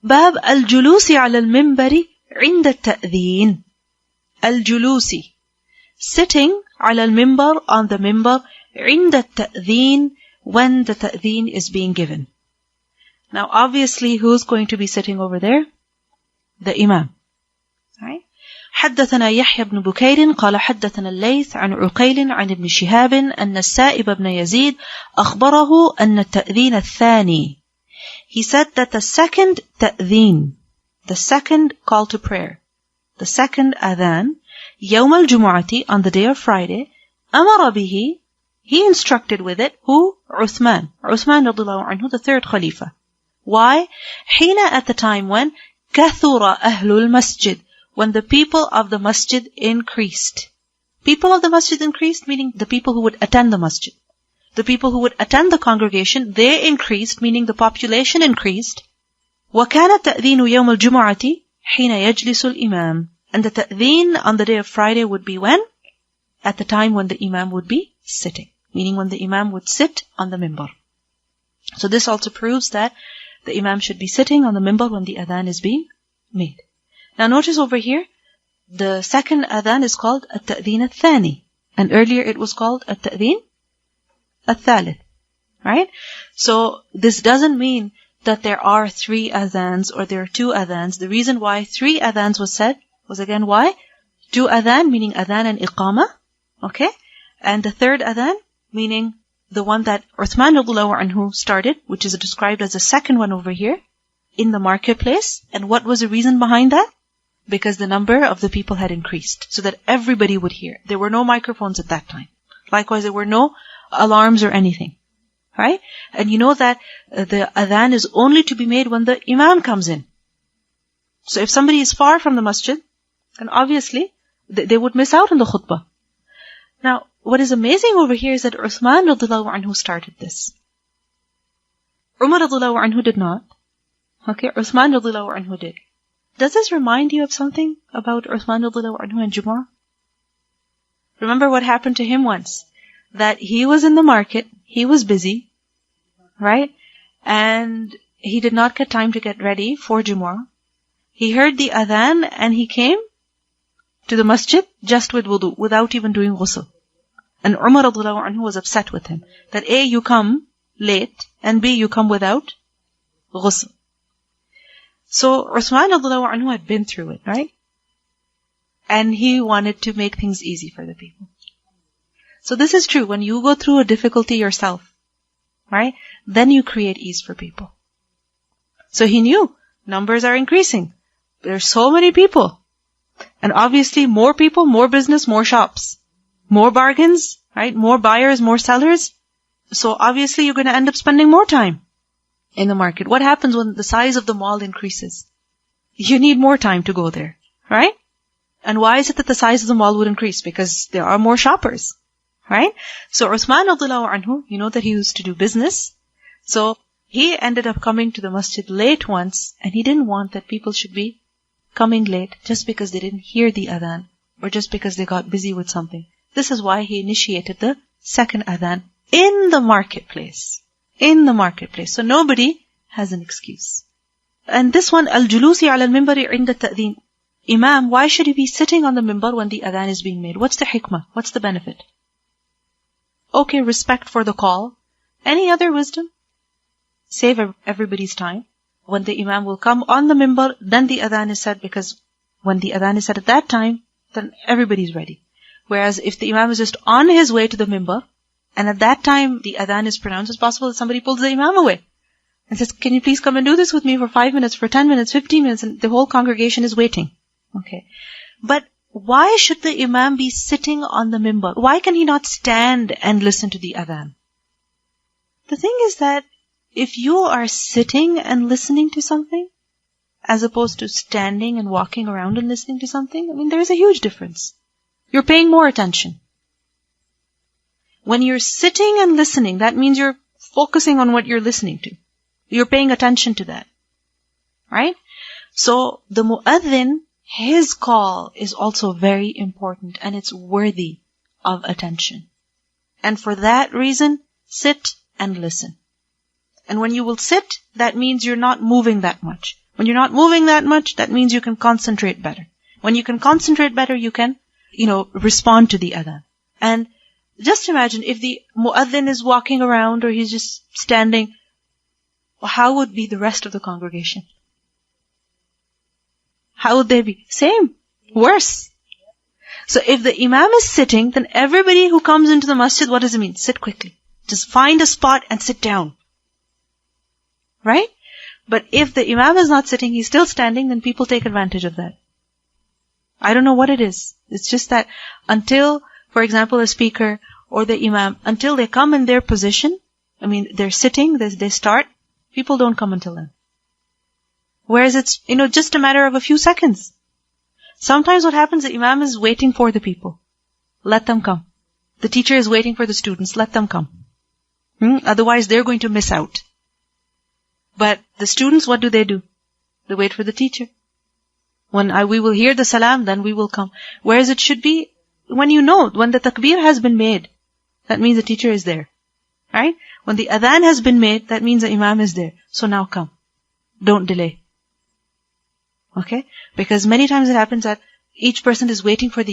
باب الجلوس على المنبر عند التأذين. الجلوس, sitting على المنبر, on the minbar, عند التأذين, when the ta'deen is being given. Now obviously who's going to be sitting over there? The Imam. Right? حدثنا يحيى بن بكير قال حدثنا الليث عن عقيل عن ابن شهاب أن السائب بن يزيد أخبره أن التأذين الثاني. He said that the second ta'deen, the second call to prayer, the second adhan, يوم الجمعة, on the day of Friday, أمر به, he instructed with it, who? Uthman رضي الله عنه, the third Khalifa. Why? حين, at the time when كثر أهل المسجد, when the people of the masjid increased. People of the masjid increased, meaning the people who would attend the masjid. The people who would attend the congregation, they increased, meaning the population increased. وَكَانَ التَّأْذِينُ يَوْمَ الْجُمُعَةِ حِينَ يَجْلِسُ الْإِمَامِ. And the ta'deen on the day of Friday would be when? At the time when the Imam would be sitting. Meaning when the Imam would sit on the minbar. So this also proves that the Imam should be sitting on the minbar when the adhan is being made. Now notice over here, the second adhan is called at-ta'deen al-thani. And earlier it was called at-ta'deen al-thalith. Right? So this doesn't mean that there are 3 adhans or there are 2 adhans. The reason why 3 adhans was said was again why? 2 adhan, meaning adhan and iqama. Okay? And the third adhan, meaning the one that Uthman radiallahu anhu started, which is described as the second one over here, in the marketplace. And what was the reason behind that? Because the number of the people had increased, so that everybody would hear. There were no microphones at that time. Likewise, there were no alarms or anything. Right? And you know that the adhan is only to be made when the Imam comes in. So if somebody is far from the masjid, then obviously they would miss out on the khutbah. Now, what is amazing over here is that Uthman radiallahu anhu started this. Umar radiallahu anhu did not. Okay, Uthman radiallahu anhu did. Does this remind you of something about Uthman radiallahu anhu and Jummah? Remember what happened to him once? That he was in the market, he was busy, right? And he did not get time to get ready for Jummah. He heard the adhan and he came to the masjid just with wudu, without even doing ghusl. And Umar radiallahu anhu was upset with him. That A, you come late, and B, you come without ghusl. So Uthman radiallahu anhu had been through it, right? And he wanted to make things easy for the people. So this is true. When you go through a difficulty yourself, right? Then you create ease for people. So he knew numbers are increasing. There's so many people. And obviously more people, more business, more shops. More bargains, right? More buyers, more sellers. So obviously you're going to end up spending more time in the market. What happens when the size of the mall increases? You need more time to go there, right? And why is it that the size of the mall would increase? Because there are more shoppers, right? So Uthman radiallahu anhu, you know that he used to do business. So he ended up coming to the masjid late once, and he didn't want that people should be coming late just because they didn't hear the adhan or just because they got busy with something. This is why he initiated the second adhan in the marketplace. In the marketplace. So nobody has an excuse. And this one, al-julusi ala al-minbari inda ta'deen. Imam, why should he be sitting on the minbar when the adhan is being made? What's the hikmah? What's the benefit? Okay, respect for the call. Any other wisdom? Save everybody's time. When the Imam will come on the minbar, then the adhan is said, because when the adhan is said at that time, then everybody's ready. Whereas if the Imam is just on his way to the minbar, and at that time the adhan is pronounced, it's possible that somebody pulls the Imam away and says, can you please come and do this with me for 5 minutes, for 10 minutes, 15 minutes, and the whole congregation is waiting. Okay. But why should the Imam be sitting on the minbar? Why can he not stand and listen to the adhan? The thing is that if you are sitting and listening to something, as opposed to standing and walking around and listening to something, I mean, there is a huge difference. You're paying more attention. When you're sitting and listening, that means you're focusing on what you're listening to. You're paying attention to that. Right? So the mu'adhin, his call is also very important and it's worthy of attention. And for that reason, sit and listen. And when you will sit, that means you're not moving that much. When you're not moving that much, that means you can concentrate better. When you can concentrate better, you can, respond to the adhan. And just imagine if the muaddin is walking around or he's just standing, how would be the rest of the congregation? How would they be? Same. Worse. So if the imam is sitting, then everybody who comes into the masjid, what does it mean? Sit quickly. Just find a spot and sit down. Right? But if the imam is not sitting, he's still standing, then people take advantage of that. I don't know what it is. It's just that until, for example, a speaker or the imam, until they come in their position, they're sitting, they start, people don't come until then. Whereas it's, just a matter of a few seconds. Sometimes what happens, the imam is waiting for the people. Let them come. The teacher is waiting for the students. Let them come. Otherwise, they're going to miss out. But the students, what do? They wait for the teacher. When we will hear the salam, then we will come. Whereas it should be, when the takbir has been made, that means the teacher is there. Right? When the adhan has been made, that means the imam is there. So now come. Don't delay. Okay? Because many times it happens that each person is waiting for the